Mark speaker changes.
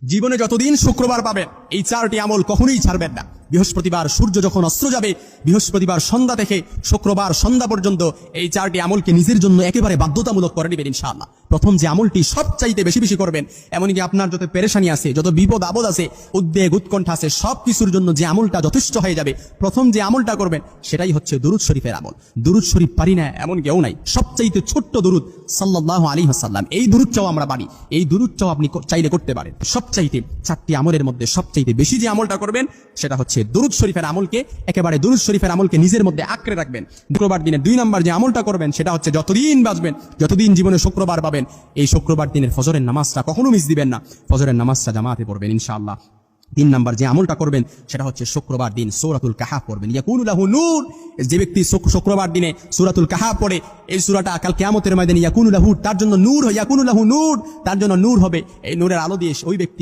Speaker 1: জীবনে যতদিন শুক্রবার পাবেন এই চারটি আমল কখনোই ছাড়বেন না। বৃহস্পতিবার সূর্য যখন অস্ত যাবে, বৃহস্পতিবার সন্ধ্যা থেকে শুক্রবার সন্ধ্যা পর্যন্ত এই চারটি আমলকে নিজের জন্য একেবারে বাধ্যতামূলক করে নেবেন ইনশাআল্লাহ। প্রথম যে আমলটি সবচাইতে বেশি বেশি করবেন, এমনকি আপনার যত পেরেশানি আছে, যত বিপদ আপদ আছে, উদ্বেগ উৎকণ্ঠা আছে, সব কিছুর জন্য যে আমলটা যথেষ্ট হয়ে যাবে, প্রথম যে আমলটা করবেন সেটাই হচ্ছে দুরুদ শরীফের আমল। দুরুদ শরীফ পারি না এমন কেউ নাই। সবচাইতে ছোট্ট দুরুদ সাল্লাল্লাহু আলাইহি ওয়াসাল্লাম, এই দুরুদটাও আমরা পারি। এই দুরুদটাও আপনি চাইলে করতে পারেন। সবচাইতে চারটি আমলের মধ্যে সবচাইতে বেশি যে আমলটা করবেন সেটা হচ্ছে দুরুদ শরীফের আমলকে, একেবারে দুরুদ শরীফের আমলকে নিজের মধ্যে আঁকড়ে রাখবেন। শুক্রবার দিনে 2 নম্বর যে আমলটা করবেন সেটা হচ্ছে যতদিন বাঁচবেন, যতদিন জীবনে শুক্রবার পাবেন, এই শুক্রবার দিনের ফজরের নামাজটা কখনো মিস দিবেন না। ফজরের নামাজটা জামাতে পড়বেন ইনশাআল্লাহ। 3 নম্বর যে আমলটা করবেন সেটা হচ্ছে শুক্রবার দিন সূরাতুল কাহাফ পড়বেন। ইয়াকুনু লাহু নূর, যে ব্যক্তি শুক্রবার দিনে সূরাতুল কাহাফ পড়ে, এই সূরাটা কাল কিয়ামতের ময়দানে ইয়াকুনু লাহু, তার জন্য নূর, ইয়াকুনু লাহু নূর, তার জন্য নূর হবে। এই নূরের আলো দিয়ে ওই ব্যক্তি